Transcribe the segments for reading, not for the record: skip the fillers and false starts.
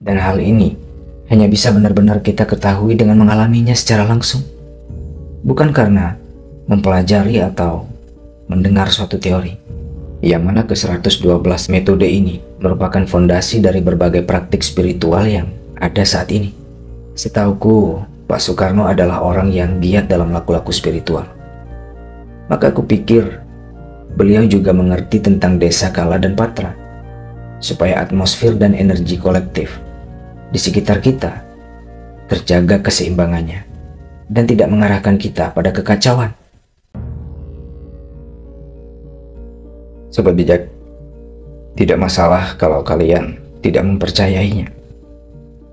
Dan hal ini hanya bisa benar-benar kita ketahui dengan mengalaminya secara langsung. Bukan karena mempelajari atau mendengar suatu teori. Yang mana ke-112 metode ini merupakan fondasi dari berbagai praktik spiritual yang ada saat ini. Setauku, Pak Soekarno adalah orang yang giat dalam laku-laku spiritual. Maka aku pikir beliau juga mengerti tentang desa Kala dan Patra, supaya atmosfer dan energi kolektif di sekitar kita terjaga keseimbangannya dan tidak mengarahkan kita pada kekacauan. Sobat bijak, tidak masalah kalau kalian tidak mempercayainya.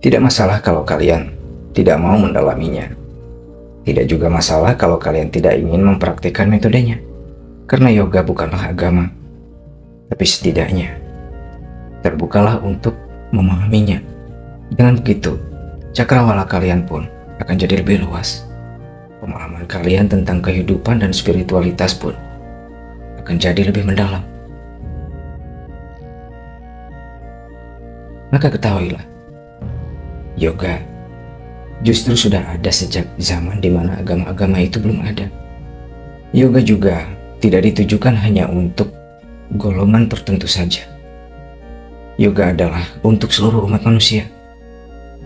Tidak masalah kalau kalian tidak mau mendalaminya. Tidak juga masalah kalau kalian tidak ingin mempraktikkan metodenya. Karena yoga bukanlah agama. Tapi setidaknya terbukalah untuk memahaminya. Dengan begitu, cakrawala kalian pun akan jadi lebih luas. Pemahaman kalian tentang kehidupan dan spiritualitas pun akan jadi lebih mendalam. Maka ketahuilah, yoga justru sudah ada sejak zaman di mana agama-agama itu belum ada. Yoga juga tidak ditujukan hanya untuk golongan tertentu saja. Yoga adalah untuk seluruh umat manusia.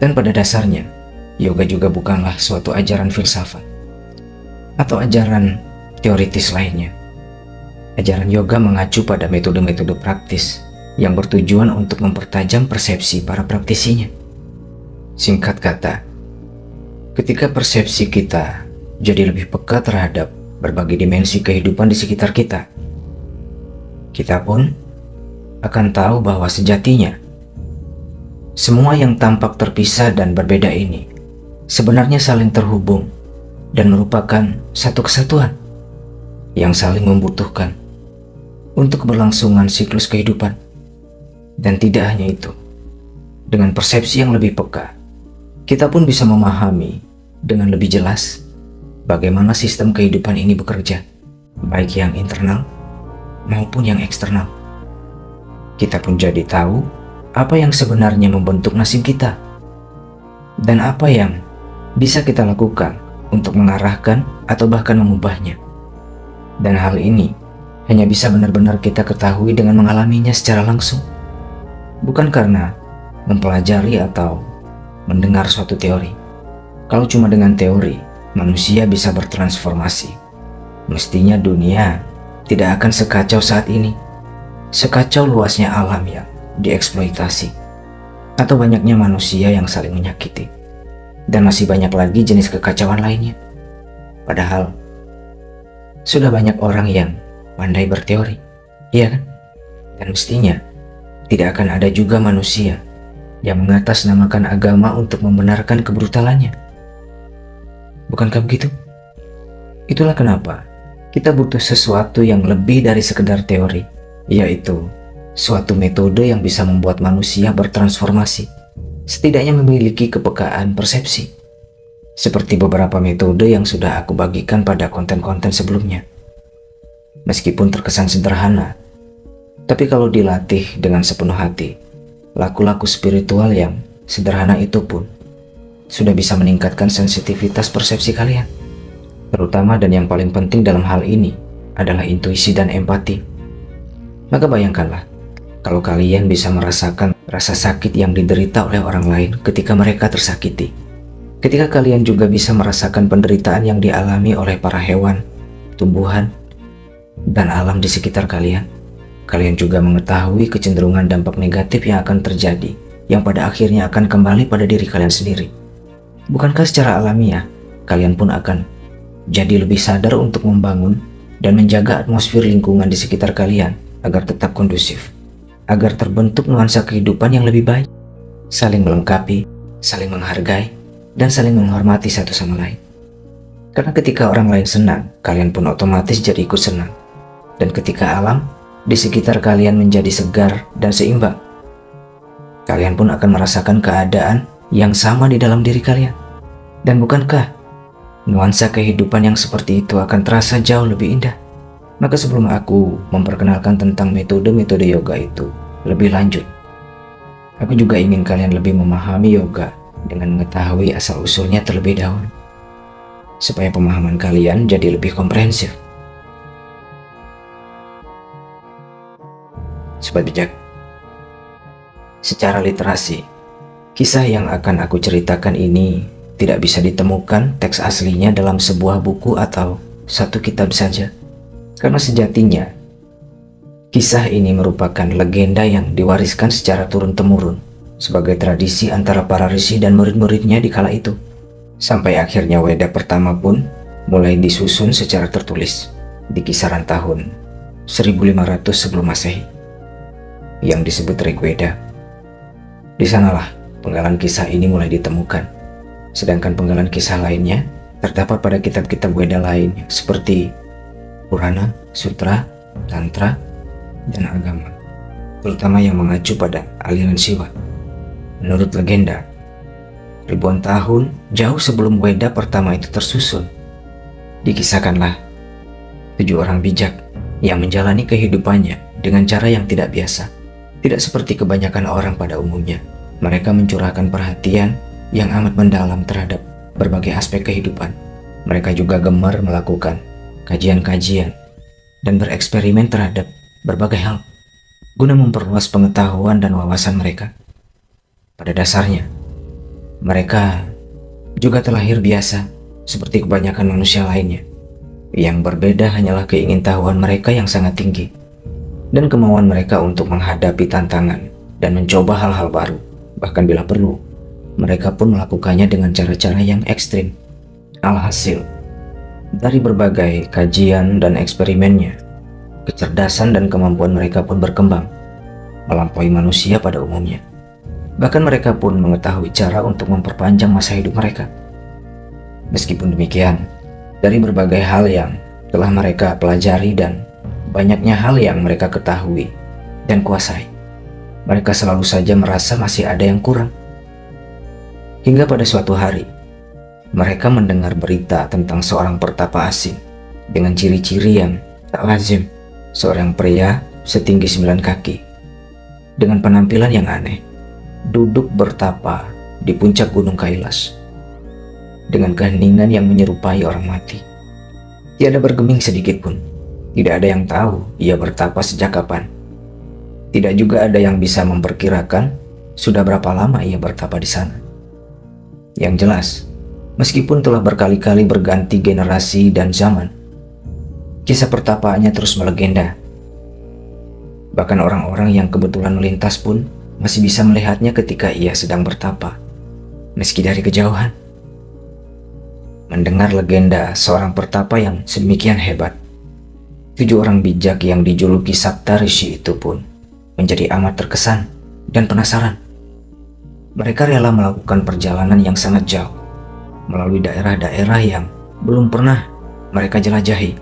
Dan pada dasarnya, yoga juga bukanlah suatu ajaran filsafat atau ajaran teoritis lainnya. Ajaran yoga mengacu pada metode-metode praktis yang bertujuan untuk mempertajam persepsi para praktisinya. Singkat kata, ketika persepsi kita jadi lebih peka terhadap berbagai dimensi kehidupan di sekitar kita, kita pun akan tahu bahwa sejatinya semua yang tampak terpisah dan berbeda ini sebenarnya saling terhubung dan merupakan satu kesatuan yang saling membutuhkan untuk keberlangsungan siklus kehidupan. Dan tidak hanya itu, dengan persepsi yang lebih peka, kita pun bisa memahami dengan lebih jelas bagaimana sistem kehidupan ini bekerja, baik yang internal maupun yang eksternal. Kita pun jadi tahu apa yang sebenarnya membentuk nasib kita, dan apa yang bisa kita lakukan untuk mengarahkan atau bahkan mengubahnya. Dan hal ini hanya bisa benar-benar kita ketahui dengan mengalaminya secara langsung. Bukan karena mempelajari atau mendengar suatu teori. Kalau cuma dengan teori, manusia bisa bertransformasi. Mestinya dunia tidak akan sekacau saat ini. Sekacau luasnya alam yang dieksploitasi, atau banyaknya manusia yang saling menyakiti. Dan masih banyak lagi jenis kekacauan lainnya. Padahal sudah banyak orang yang pandai berteori, iya kan? Dan mestinya tidak akan ada juga manusia yang mengatasnamakan agama untuk membenarkan kebrutalannya. Bukankah begitu? Itulah kenapa kita butuh sesuatu yang lebih dari sekedar teori, yaitu suatu metode yang bisa membuat manusia bertransformasi, setidaknya memiliki kepekaan persepsi. Seperti beberapa metode yang sudah aku bagikan pada konten-konten sebelumnya. Meskipun terkesan sederhana, tapi kalau dilatih dengan sepenuh hati, laku-laku spiritual yang sederhana itu pun sudah bisa meningkatkan sensitivitas persepsi kalian. Terutama dan yang paling penting dalam hal ini adalah intuisi dan empati. Maka bayangkanlah, kalau kalian bisa merasakan rasa sakit yang diderita oleh orang lain ketika mereka tersakiti. Ketika kalian juga bisa merasakan penderitaan yang dialami oleh para hewan, tumbuhan, dan alam di sekitar kalian. Kalian juga mengetahui kecenderungan dampak negatif yang akan terjadi, yang pada akhirnya akan kembali pada diri kalian sendiri. Bukankah secara alamiah, kalian pun akan jadi lebih sadar untuk membangun dan menjaga atmosfer lingkungan di sekitar kalian agar tetap kondusif, agar terbentuk nuansa kehidupan yang lebih baik, saling melengkapi, saling menghargai, dan saling menghormati satu sama lain. Karena ketika orang lain senang, kalian pun otomatis jadi ikut senang. Dan ketika alam di sekitar kalian menjadi segar dan seimbang, kalian pun akan merasakan keadaan yang sama di dalam diri kalian. Dan bukankah nuansa kehidupan yang seperti itu akan terasa jauh lebih indah? Maka sebelum aku memperkenalkan tentang metode-metode yoga itu lebih lanjut, Aku juga ingin kalian lebih memahami yoga dengan mengetahui asal-usulnya terlebih dahulu, supaya pemahaman kalian jadi lebih komprehensif. Sobat bijak, secara literasi, kisah yang akan aku ceritakan ini tidak bisa ditemukan teks aslinya dalam sebuah buku atau satu kitab saja, karena sejatinya kisah ini merupakan legenda yang diwariskan secara turun-temurun sebagai tradisi antara para risi dan murid-muridnya di kala itu. Sampai akhirnya Weda pertama pun mulai disusun secara tertulis di kisaran tahun 1500 sebelum Masehi yang disebut Rigveda. Di sanalah penggalan kisah ini mulai ditemukan, sedangkan penggalan kisah lainnya terdapat pada kitab-kitab Weda lain seperti Purana, Sutra, Tantra, dan agama, terutama yang mengacu pada aliran Siwa. Menurut legenda, ribuan tahun jauh sebelum Weda pertama itu tersusun, dikisahkanlah 7 orang bijak yang menjalani kehidupannya dengan cara yang tidak biasa. Tidak seperti kebanyakan orang pada umumnya, mereka mencurahkan perhatian yang amat mendalam terhadap berbagai aspek kehidupan. Mereka juga gemar melakukan kajian-kajian dan bereksperimen terhadap berbagai hal guna memperluas pengetahuan dan wawasan mereka. Pada dasarnya, mereka juga terlahir biasa seperti kebanyakan manusia lainnya. Yang berbeda hanyalah keingintahuan mereka yang sangat tinggi dan kemauan mereka untuk menghadapi tantangan dan mencoba hal-hal baru. Bahkan bila perlu, mereka pun melakukannya dengan cara-cara yang ekstrim. Alhasil, dari berbagai kajian dan eksperimennya, kecerdasan dan kemampuan mereka pun berkembang, melampaui manusia pada umumnya. Bahkan mereka pun mengetahui cara untuk memperpanjang masa hidup mereka. Meskipun demikian, dari berbagai hal yang telah mereka pelajari dan banyaknya hal yang mereka ketahui dan kuasai, mereka selalu saja merasa masih ada yang kurang. Hingga pada suatu hari, mereka mendengar berita tentang seorang pertapa asing dengan ciri-ciri yang tak lazim. Seorang pria setinggi 9 kaki dengan penampilan yang aneh duduk bertapa di puncak gunung Kailas dengan keheningan yang menyerupai orang mati. Tiada bergeming sedikit pun. Tidak ada yang tahu ia bertapa sejak kapan. Tidak juga ada yang bisa memperkirakan sudah berapa lama ia bertapa di sana. Yang jelas, meskipun telah berkali-kali berganti generasi dan zaman, kisah pertapaannya terus melegenda. Bahkan orang-orang yang kebetulan melintas pun masih bisa melihatnya ketika ia sedang bertapa, meski dari kejauhan. Mendengar legenda seorang pertapa yang sedemikian hebat, 7 orang bijak yang dijuluki Sapta Rishi itu pun menjadi amat terkesan dan penasaran. Mereka rela melakukan perjalanan yang sangat jauh, melalui daerah-daerah yang belum pernah mereka jelajahi,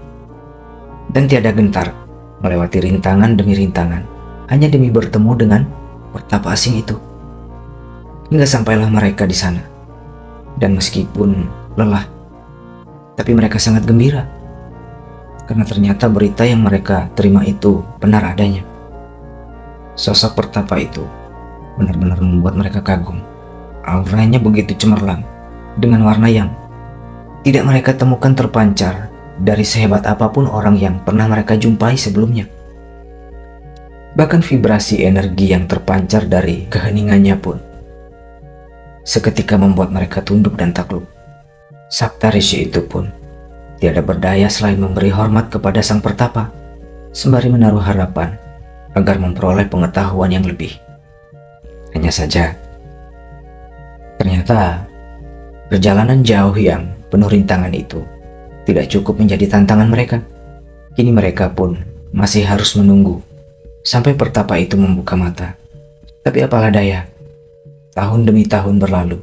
dan tiada gentar melewati rintangan demi rintangan hanya demi bertemu dengan pertapa asing itu. Hingga sampailah mereka di sana, dan meskipun lelah, tapi mereka sangat gembira karena ternyata berita yang mereka terima itu benar adanya. Sosok pertapa itu benar-benar membuat mereka kagum. Auranya begitu cemerlang dengan warna yang tidak mereka temukan terpancar dari sehebat apapun orang yang pernah mereka jumpai sebelumnya. Bahkan vibrasi energi yang terpancar dari keheningannya pun seketika membuat mereka tunduk dan takluk. Sapta Rishi itu pun tiada berdaya selain memberi hormat kepada sang pertapa, sembari menaruh harapan agar memperoleh pengetahuan yang lebih. Hanya saja, ternyata perjalanan jauh yang penuh rintangan itu tidak cukup menjadi tantangan mereka. Kini mereka pun masih harus menunggu sampai pertapa itu membuka mata. Tapi apalah daya, tahun demi tahun berlalu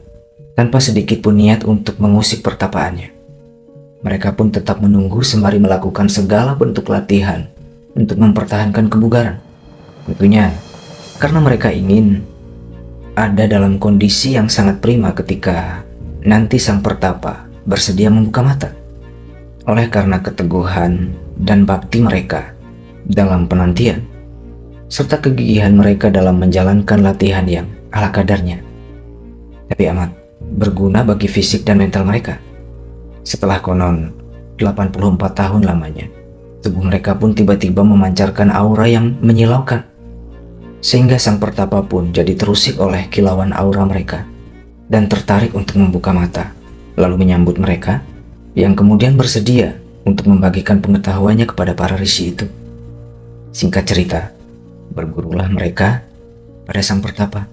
tanpa sedikit pun niat untuk mengusik pertapaannya. Mereka pun tetap menunggu sembari melakukan segala bentuk latihan untuk mempertahankan kebugaran. Tentunya karena mereka ingin ada dalam kondisi yang sangat prima ketika nanti sang pertapa bersedia membuka mata. Oleh karena keteguhan dan bakti mereka dalam penantian, serta kegigihan mereka dalam menjalankan latihan yang ala kadarnya, tapi amat berguna bagi fisik dan mental mereka. Setelah konon 84 tahun lamanya, tubuh mereka pun tiba-tiba memancarkan aura yang menyilaukan, sehingga sang pertapa pun jadi terusik oleh kilauan aura mereka dan tertarik untuk membuka mata, lalu menyambut mereka yang kemudian bersedia untuk membagikan pengetahuannya kepada para risi itu. Singkat cerita, bergurulah mereka pada sang pertapa,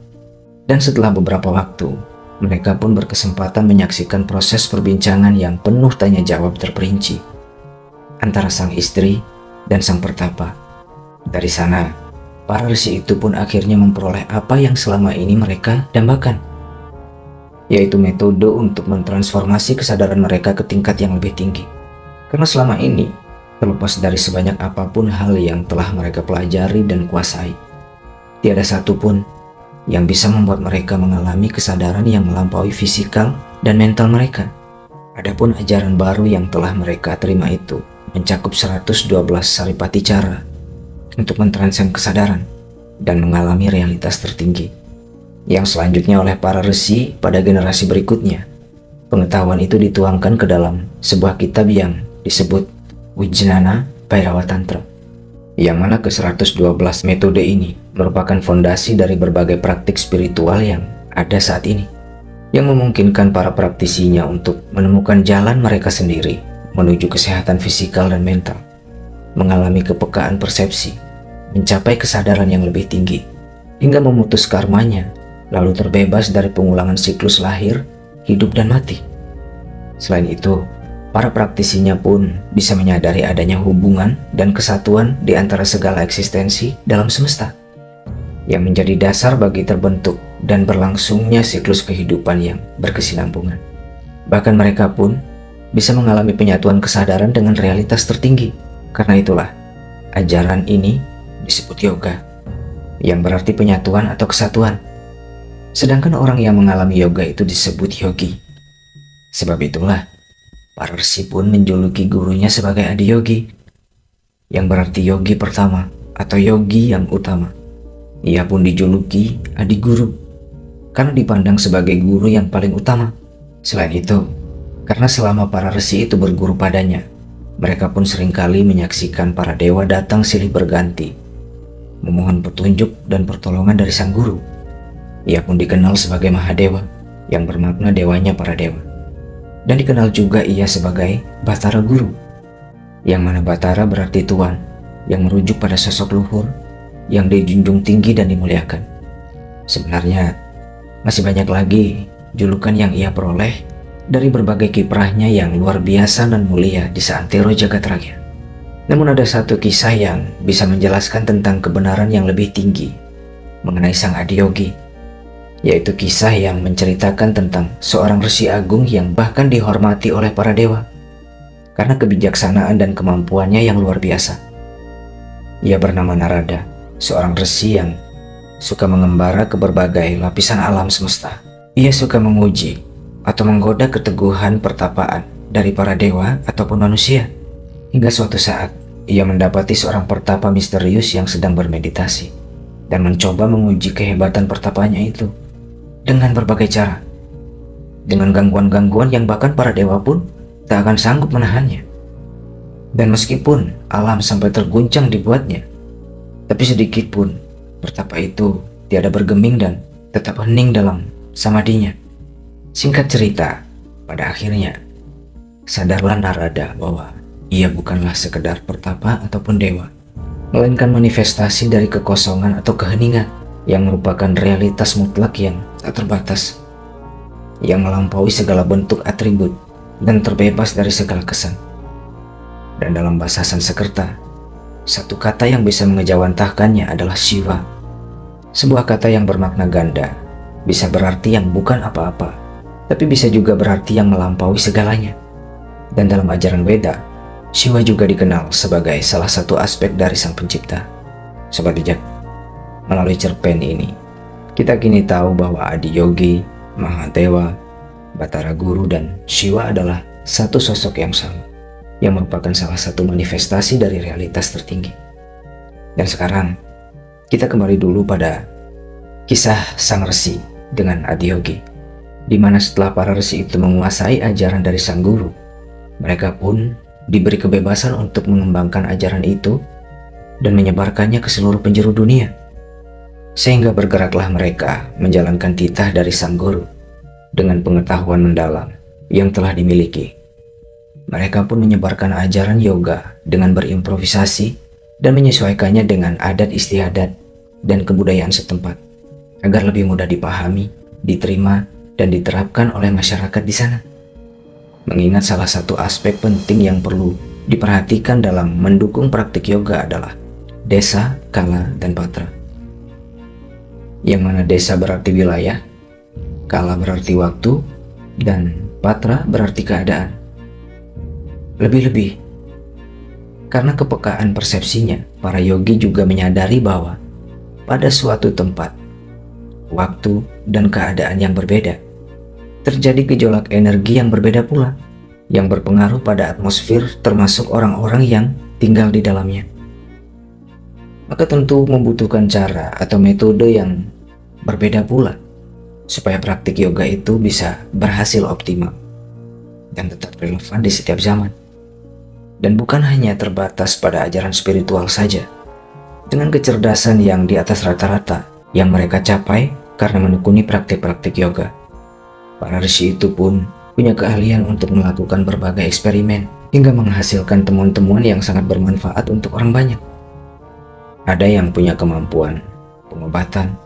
dan setelah beberapa waktu, mereka pun berkesempatan menyaksikan proses perbincangan yang penuh tanya jawab terperinci antara sang istri dan sang pertapa. Dari sana, para risi itu pun akhirnya memperoleh apa yang selama ini mereka dambakan, yaitu metode untuk mentransformasi kesadaran mereka ke tingkat yang lebih tinggi. Karena selama ini, terlepas dari sebanyak apapun hal yang telah mereka pelajari dan kuasai, tiada satupun yang bisa membuat mereka mengalami kesadaran yang melampaui fisikal dan mental mereka. Adapun ajaran baru yang telah mereka terima itu mencakup 112 saripati cara untuk mentranscend kesadaran dan mengalami realitas tertinggi, yang selanjutnya oleh para resi pada generasi berikutnya. Pengetahuan itu dituangkan ke dalam sebuah kitab yang disebut Wijnana Bhairava Tantra, yang mana ke-112 metode ini merupakan fondasi dari berbagai praktik spiritual yang ada saat ini, yang memungkinkan para praktisinya untuk menemukan jalan mereka sendiri menuju kesehatan fisikal dan mental, mengalami kepekaan persepsi, mencapai kesadaran yang lebih tinggi, hingga memutus karmanya, lalu terbebas dari pengulangan siklus lahir, hidup, dan mati. Selain itu, para praktisinya pun bisa menyadari adanya hubungan dan kesatuan di antara segala eksistensi dalam semesta, yang menjadi dasar bagi terbentuk dan berlangsungnya siklus kehidupan yang berkesinambungan. Bahkan mereka pun bisa mengalami penyatuan kesadaran dengan realitas tertinggi. Karena itulah, ajaran ini disebut yoga, yang berarti penyatuan atau kesatuan. Sedangkan orang yang mengalami yoga itu disebut yogi. Sebab itulah, para resi pun menjuluki gurunya sebagai Adiyogi, yang berarti yogi pertama atau yogi yang utama. Ia pun dijuluki Adi Guru, karena dipandang sebagai guru yang paling utama. Selain itu, karena selama para resi itu berguru padanya, mereka pun seringkali menyaksikan para dewa datang silih berganti, memohon petunjuk dan pertolongan dari sang guru. Ia pun dikenal sebagai Mahadewa, yang bermakna dewanya para dewa. Dan dikenal juga ia sebagai Batara Guru, yang mana Batara berarti tuan, yang merujuk pada sosok luhur yang dijunjung tinggi dan dimuliakan. Sebenarnya masih banyak lagi julukan yang ia peroleh dari berbagai kiprahnya yang luar biasa dan mulia di seantero jagat raya. Namun ada satu kisah yang bisa menjelaskan tentang kebenaran yang lebih tinggi mengenai sang Adiyogi, yaitu kisah yang menceritakan tentang seorang resi agung yang bahkan dihormati oleh para dewa karena kebijaksanaan dan kemampuannya yang luar biasa. Ia bernama Narada, seorang resi yang suka mengembara ke berbagai lapisan alam semesta. Ia suka menguji atau menggoda keteguhan pertapaan dari para dewa ataupun manusia. Hingga suatu saat, ia mendapati seorang pertapa misterius yang sedang bermeditasi dan mencoba menguji kehebatan pertapanya itu dengan berbagai cara, dengan gangguan-gangguan yang bahkan para dewa pun tak akan sanggup menahannya. Dan meskipun alam sampai terguncang dibuatnya, tapi sedikit pun pertapa itu tiada bergeming dan tetap hening dalam samadinya. Singkat cerita, pada akhirnya sadarlah Narada bahwa ia bukanlah sekedar pertapa ataupun dewa, melainkan manifestasi dari kekosongan atau keheningan yang merupakan realitas mutlak yang tak terbatas, yang melampaui segala bentuk atribut dan terbebas dari segala kesan. Dan dalam bahasa Sanskerta, satu kata yang bisa mengejawantahkannya adalah Shiva. Sebuah kata yang bermakna ganda, bisa berarti yang bukan apa-apa, tapi bisa juga berarti yang melampaui segalanya. Dan dalam ajaran Weda, Shiva juga dikenal sebagai salah satu aspek dari Sang Pencipta. Sobat bijak, melalui cerpen ini, kita kini tahu bahwa Adiyogi, Mahadewa, Batara Guru, dan Shiva adalah satu sosok yang sama, yang merupakan salah satu manifestasi dari realitas tertinggi. Dan sekarang, kita kembali dulu pada Kisah Sang Resi dengan Adiyogi, di mana setelah para resi itu menguasai ajaran dari sang guru, mereka pun diberi kebebasan untuk mengembangkan ajaran itu dan menyebarkannya ke seluruh penjuru dunia. Sehingga bergeraklah mereka menjalankan titah dari sang guru dengan pengetahuan mendalam yang telah dimiliki. Mereka pun menyebarkan ajaran yoga dengan berimprovisasi dan menyesuaikannya dengan adat istiadat dan kebudayaan setempat agar lebih mudah dipahami, diterima, dan diterapkan oleh masyarakat di sana. Mengingat salah satu aspek penting yang perlu diperhatikan dalam mendukung praktik yoga adalah desa, kala, dan patra. Yang mana desa berarti wilayah, kala berarti waktu, dan patra berarti keadaan. Lebih-lebih, karena kepekaan persepsinya, para yogi juga menyadari bahwa pada suatu tempat, waktu, dan keadaan yang berbeda, terjadi gejolak energi yang berbeda pula, yang berpengaruh pada atmosfer termasuk orang-orang yang tinggal di dalamnya. Maka tentu membutuhkan cara atau metode yang berbeda pula, supaya praktik yoga itu bisa berhasil optimal dan tetap relevan di setiap zaman. Dan bukan hanya terbatas pada ajaran spiritual saja, dengan kecerdasan yang di atas rata-rata yang mereka capai karena menekuni praktik-praktik yoga. Para resi itu pun punya keahlian untuk melakukan berbagai eksperimen hingga menghasilkan temuan-temuan yang sangat bermanfaat untuk orang banyak. Ada yang punya kemampuan pengobatan,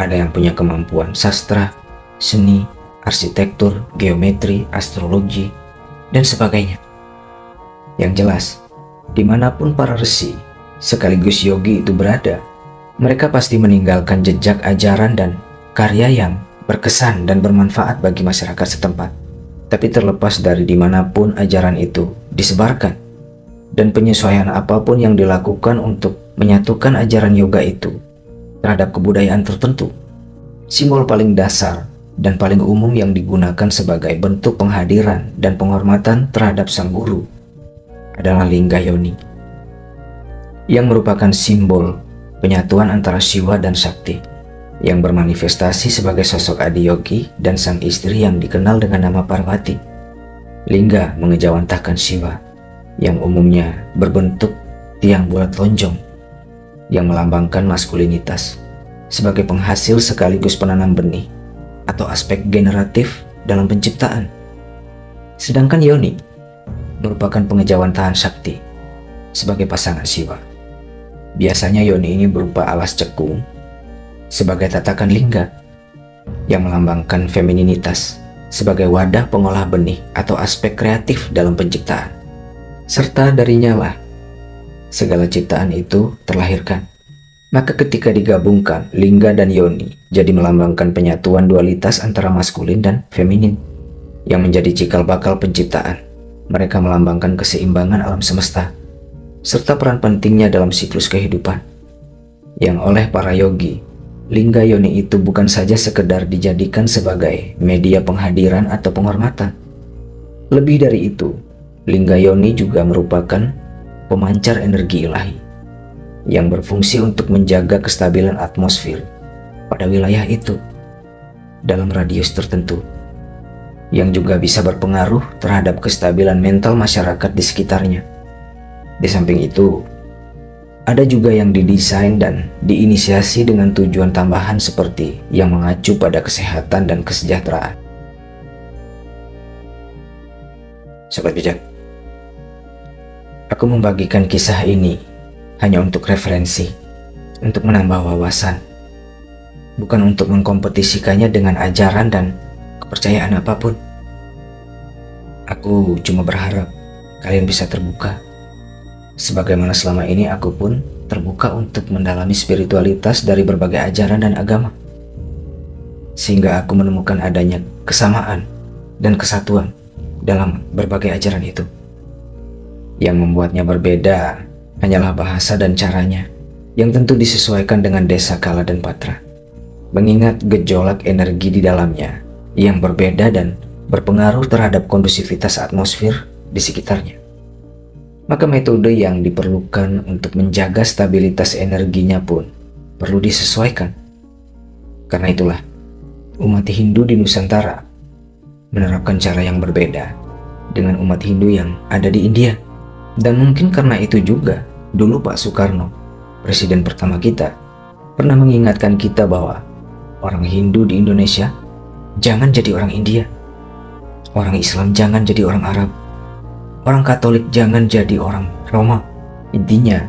ada yang punya kemampuan sastra, seni, arsitektur, geometri, astrologi, dan sebagainya. Yang jelas, dimanapun para resi sekaligus yogi itu berada, mereka pasti meninggalkan jejak ajaran dan karya yang berkesan dan bermanfaat bagi masyarakat setempat. Tapi terlepas dari dimanapun ajaran itu disebarkan, dan penyesuaian apapun yang dilakukan untuk menyatukan ajaran yoga itu terhadap kebudayaan tertentu, simbol paling dasar dan paling umum yang digunakan sebagai bentuk penghadiran dan penghormatan terhadap sang guru adalah lingga yoni, yang merupakan simbol penyatuan antara Shiva dan Sakti, yang bermanifestasi sebagai sosok Adiyogi dan sang istri yang dikenal dengan nama Parvati. Lingga mengejawantahkan Shiva yang umumnya berbentuk tiang bulat lonjong yang melambangkan maskulinitas sebagai penghasil sekaligus penanam benih atau aspek generatif dalam penciptaan. Sedangkan yoni merupakan pengejawantahan Sakti sebagai pasangan Shiva. Biasanya yoni ini berupa alas cekung sebagai tatakan lingga yang melambangkan femininitas sebagai wadah pengolah benih atau aspek kreatif dalam penciptaan. Serta darinya lah segala ciptaan itu terlahirkan. Maka ketika digabungkan, lingga dan yoni jadi melambangkan penyatuan dualitas antara maskulin dan feminin yang menjadi cikal bakal penciptaan. Mereka melambangkan keseimbangan alam semesta serta peran pentingnya dalam siklus kehidupan. Yang oleh para yogi, lingga yoni itu bukan saja sekedar dijadikan sebagai media penghadiran atau penghormatan. Lebih dari itu, lingga yoni juga merupakan pemancar energi ilahi yang berfungsi untuk menjaga kestabilan atmosfer pada wilayah itu dalam radius tertentu, yang juga bisa berpengaruh terhadap kestabilan mental masyarakat di sekitarnya. Di samping itu, ada juga yang didesain dan diinisiasi dengan tujuan tambahan seperti yang mengacu pada kesehatan dan kesejahteraan. Sobat bijak, aku membagikan kisah ini hanya untuk referensi, untuk menambah wawasan, bukan untuk mengkompetisikannya dengan ajaran dan kepercayaan apapun. Aku cuma berharap kalian bisa terbuka, sebagaimana selama ini aku pun terbuka untuk mendalami spiritualitas dari berbagai ajaran dan agama, sehingga aku menemukan adanya kesamaan dan kesatuan dalam berbagai ajaran itu. Yang membuatnya berbeda hanyalah bahasa dan caranya, yang tentu disesuaikan dengan desa, kala, dan patra, mengingat gejolak energi di dalamnya yang berbeda dan berpengaruh terhadap kondusivitas atmosfer di sekitarnya. Maka metode yang diperlukan untuk menjaga stabilitas energinya pun perlu disesuaikan. Karena itulah, umat Hindu di Nusantara menerapkan cara yang berbeda dengan umat Hindu yang ada di India. Dan mungkin karena itu juga, dulu Pak Soekarno, presiden pertama kita, pernah mengingatkan kita bahwa orang Hindu di Indonesia jangan jadi orang India, orang Islam jangan jadi orang Arab, orang Katolik jangan jadi orang Roma. Intinya,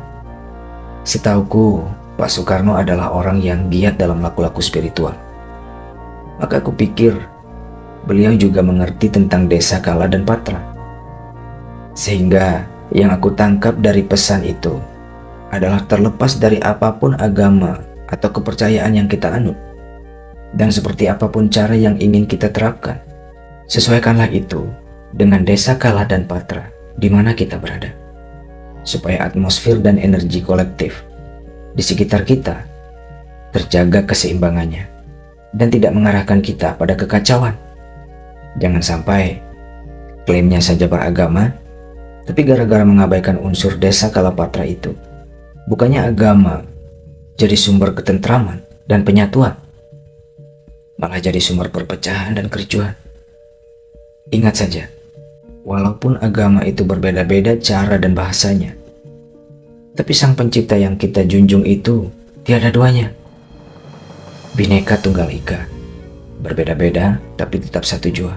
setauku Pak Soekarno adalah orang yang giat dalam laku-laku spiritual. Maka aku pikir beliau juga mengerti tentang Desa Kala dan Patra. Sehingga yang aku tangkap dari pesan itu adalah terlepas dari apapun agama atau kepercayaan yang kita anut, dan seperti apapun cara yang ingin kita terapkan, sesuaikanlah itu dengan Desa Kala dan Patra di mana kita berada, supaya atmosfer dan energi kolektif di sekitar kita terjaga keseimbangannya dan tidak mengarahkan kita pada kekacauan. Jangan sampai klaimnya saja beragama, tapi gara-gara mengabaikan unsur Desa Kala Patra itu, bukannya agama jadi sumber ketentraman dan penyatuan, malah jadi sumber perpecahan dan kericuhan. Ingat saja, walaupun agama itu berbeda-beda cara dan bahasanya, tapi Sang Pencipta yang kita junjung itu tiada duanya. Bhinneka Tunggal Ika, berbeda-beda tapi tetap satu jua.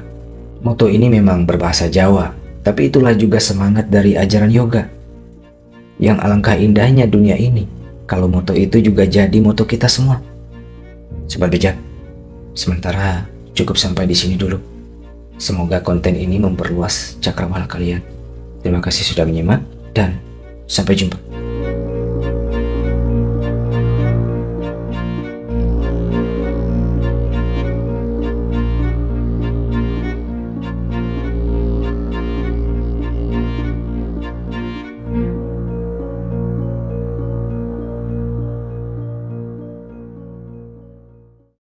Moto ini memang berbahasa Jawa, tapi itulah juga semangat dari ajaran yoga. Yang alangkah indahnya dunia ini kalau moto itu juga jadi moto kita semua. Sobat bijak, sementara cukup sampai di sini dulu. Semoga konten ini memperluas cakrawala kalian. Terima kasih sudah menyimak dan sampai jumpa.